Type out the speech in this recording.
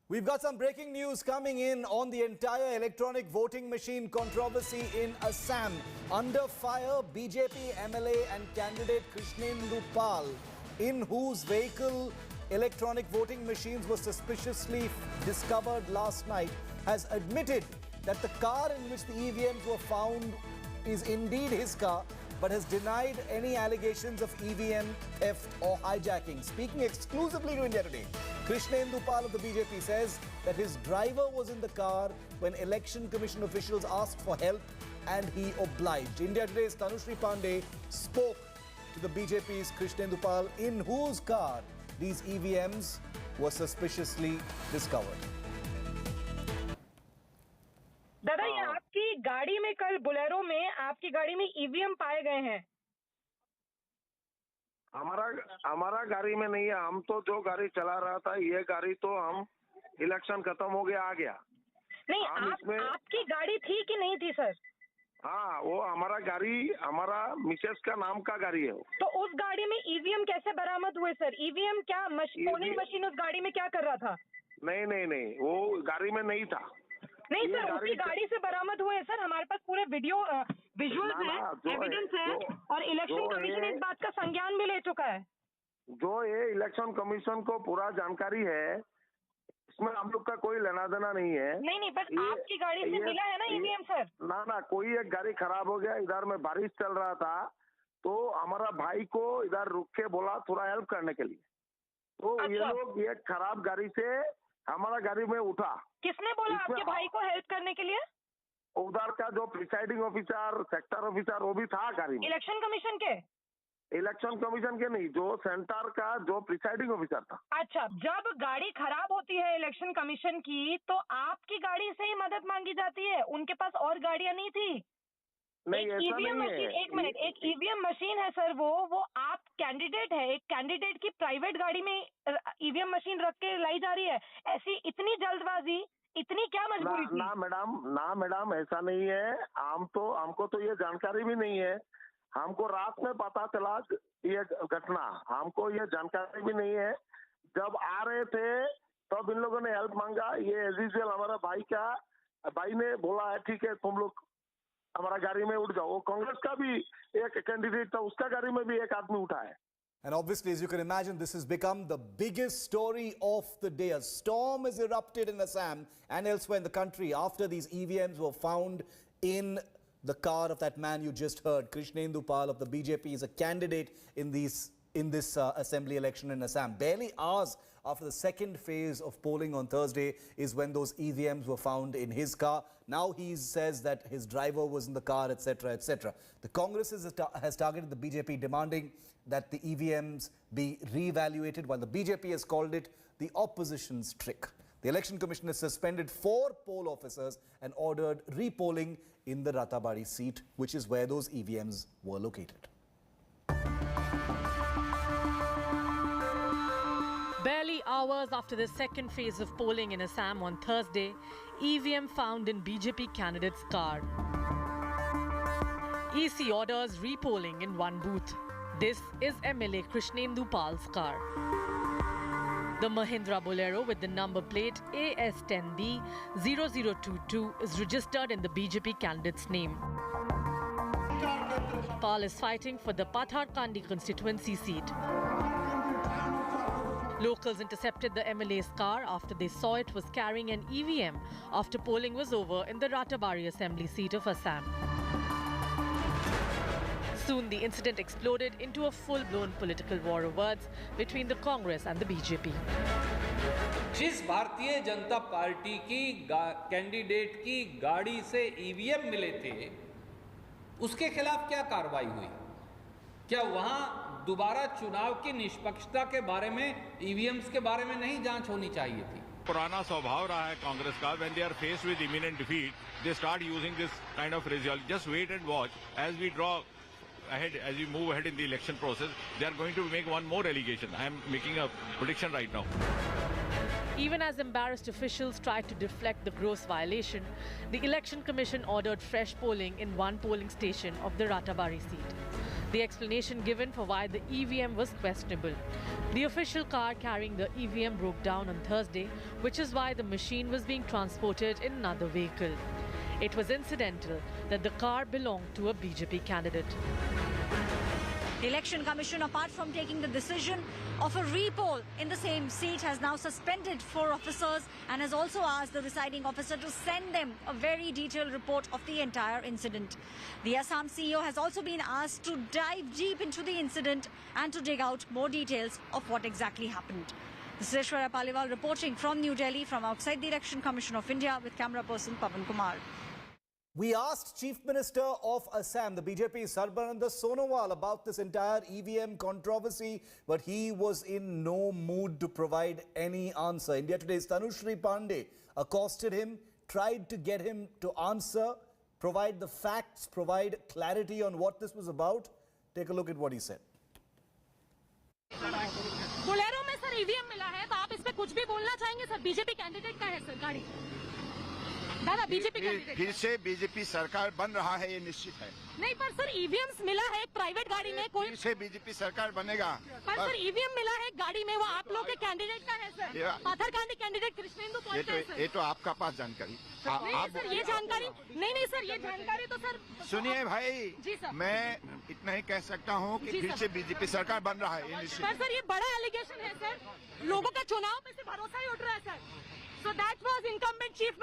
We've got some breaking news coming in on the entire electronic voting machine controversy in Assam. Under fire, BJP MLA and candidate Krishnendu Pal, in whose vehicle electronic voting machines were suspiciously discovered last night, has admitted that the car in which the EVMs were found is indeed his car, but has denied any allegations of EVM theft or hijacking. Speaking exclusively to India Today, Krishnendu Pal of the BJP says that his driver was in the car when Election Commission officials asked for help and he obliged. India Today's Tanushri Pandey spoke to the BJP's Krishnendu Pal, in whose car these EVMs were suspiciously discovered. दादा, ये आपकी गाड़ी में, कल Bolero में आपकी गाड़ी में ईवीएम पाए गए हैं। हमारा गाड़ी में नहीं है। हम तो जो गाड़ी चला रहा था, ये गाड़ी तो हम इलेक्शन खत्म हो गया आ गया। नहीं, आपकी गाड़ी थी कि नहीं थी सर? हाँ, वो हमारा गाड़ी, हमारा मिसेस का नाम का गाड़ी है। तो उस गाड़ी में ईवीएम कैसे बरामद हुए सर? ईवीएम क्या पोलिंग मशीन उस गाड़ी में क्या कर रहा था? नहीं, वो गाड़ी में नहीं था। नहीं सर, उसी गाड़ी से बरामद हुए हैं सर। हमारे पास पूरे वीडियो विजुअल्स हैं, एविडेंस है, और इलेक्शन कमीशन इस बात का संज्ञान भी ले चुका है। जो ये इलेक्शन कमीशन को पूरा जानकारी है, इसमें हम लोग का कोई लेना देना नहीं है। नहीं, बस आपकी गाड़ी से मिला है ना ईवीएम सर? ना, कोई एक गाड़ी खराब हो गया। इधर में बारिश चल रहा था, तो हमारा भाई को इधर रुक के बोला थोड़ा हेल्प करने के लिए, तो ये लोग ये खराब गाड़ी से हमारा गाड़ी में उठा। किसने बोला आपके भाई को हेल्प करने के लिए? उधर का जो प्रिसाइडिंग ऑफिसर, सेक्टर ऑफिसर, वो भी था गाड़ी में। इलेक्शन कमीशन के? इलेक्शन कमीशन के नहीं, जो सेंटर का जो प्रिसाइडिंग ऑफिसर था। अच्छा, जब गाड़ी खराब होती है इलेक्शन कमीशन की, तो आपकी गाड़ी से ही मदद मांगी जाती है? उनके पास और गाड़ियां नहीं थी? नहीं, ऐसा ईवीएम नहीं मशीन, है। एक मिनट, एक ईवीएम मशीन है सर, वो आप कैंडिडेट है, एक कैंडिडेट की प्राइवेट गाड़ी में ईवीएम मशीन रख के लाई जा रही है। ऐसी इतनी जल्दबाजी, इतनी क्या मजबूरी थी? ना मैडम, ऐसा नहीं है। हमको तो ये जानकारी भी नहीं है। हमको रात में पता चला ये घटना, हमको ये जानकारी भी नहीं है। जब आ रहे थे तब इन लोगों ने हेल्प मांगा। ये एज यूजुअल हमारा भाई ने बोला है, ठीक है तुम लोग हमारा गाड़ी में उठ जाओ। कांग्रेस का भी एक कैंडिडेट था, उसका गाड़ी में भी एक आदमी उठा है। And obviously, as you can imagine, this has become the biggest story of the day. A storm has erupted in Assam and elsewhere in the country after these EVMs were found in the car of that man you just heard. Krishnendu Pal of the BJP is a candidate in this assembly election in Assam. Barely hours after the second phase of polling on Thursday is when those EVMs were found in his car. Now he says that his driver was in the car, etc., etc. The Congress has targeted the BJP, demanding that the EVMs be re-evaluated, while the BJP has called it the opposition's trick. The Election Commission has suspended 4 poll officers and ordered re-polling in the Ratabari seat, which is where those EVMs were located. Barely hours after the second phase of polling in Assam on Thursday, EVM found in BJP candidate's car. EC orders re-polling in one booth. This is MLA Krishnendu Pal's car. The Mahindra Bolero with the number plate AS10B 0022 is registered in the BJP candidate's name. Pal is fighting for the Patharkandi constituency seat. Locals intercepted the MLA's car after they saw it was carrying an EVM after polling was over in the Ratabari assembly seat of Assam. Soon the incident exploded into a full-blown political war of words between the Congress and the BJP. जिस Bharatiya Janata party की candidate की गाड़ी से EVM मिले थे, उसके खिलाफ क्या कार्रवाई हुई? क्या वहां दोबारा चुनाव की निष्पक्षता के बारे में, ईवीएम्स के बारे में नहीं जांच होनी चाहिए थी? पुराना स्वभाव रहा है कांग्रेस का, when they are faced with imminent defeat, they start using this kind of result. Just wait and watch as we draw ahead, as we move ahead in the election process. They are going to make one more allegation. I am making a prediction right now. Even as embarrassed officials tried to deflect the gross violation, the Election Commission ordered fresh polling in one polling station of the Ratabari seat. The explanation given for why the EVM was questionable. The official car carrying the EVM broke down on Thursday, which is why the machine was being transported in another vehicle. It was incidental that the car belonged to a BJP candidate. The Election Commission, apart from taking the decision of a repoll in the same seat, has now suspended 4 officers and has also asked the deciding officer to send them a very detailed report of the entire incident. The Assam CEO has also been asked to dive deep into the incident and to dig out more details of what exactly happened. This is Aishwarya Paliwal reporting from New Delhi, from outside the Election Commission of India, with camera person Pavan Kumar. We asked Chief Minister of Assam, the BJP Sarbananda Sonowal, about this entire EVM controversy, but he was in no mood to provide any answer. India Today's Tanushri Pandey accosted him, tried to get him to answer, provide the facts, provide clarity on what this was about. Take a look at what he said. Bolero में sir EVM मिला है, तो आप इस पे कुछ भी बोलना चाहेंगे सर? बीजेपी कैंडिडेट का है सर गाड़ी, दादा बीजेपी कैंडिडेट। फिर से बीजेपी सरकार बन रहा है, ये निश्चित है। नहीं पर सर ईवीएम मिला है एक प्राइवेट गाड़ी में, कोई फिर से बीजेपी सरकार बनेगा। पर सर ईवीएम मिला है गाड़ी में, वो आप लोग के कैंडिडेट का है सर, पाथर गांधी कैंडिडेट कृष्णेंदु पाल का है सर। ये तो आपका पास जानकारी। नहीं सर ये जानकारी नहीं सर, ये जानकारी तो सर सुनिए भाई जी सर, मैं इतना ही कह सकता हूँ कि फिर से बीजेपी सरकार बन रहा है, ये निश्चित। पर सर ये बड़ा एलिगेशन है सर, लोगों का चुनाव पे से भरोसा ही उठ रहा है sir. So that was incumbent Chief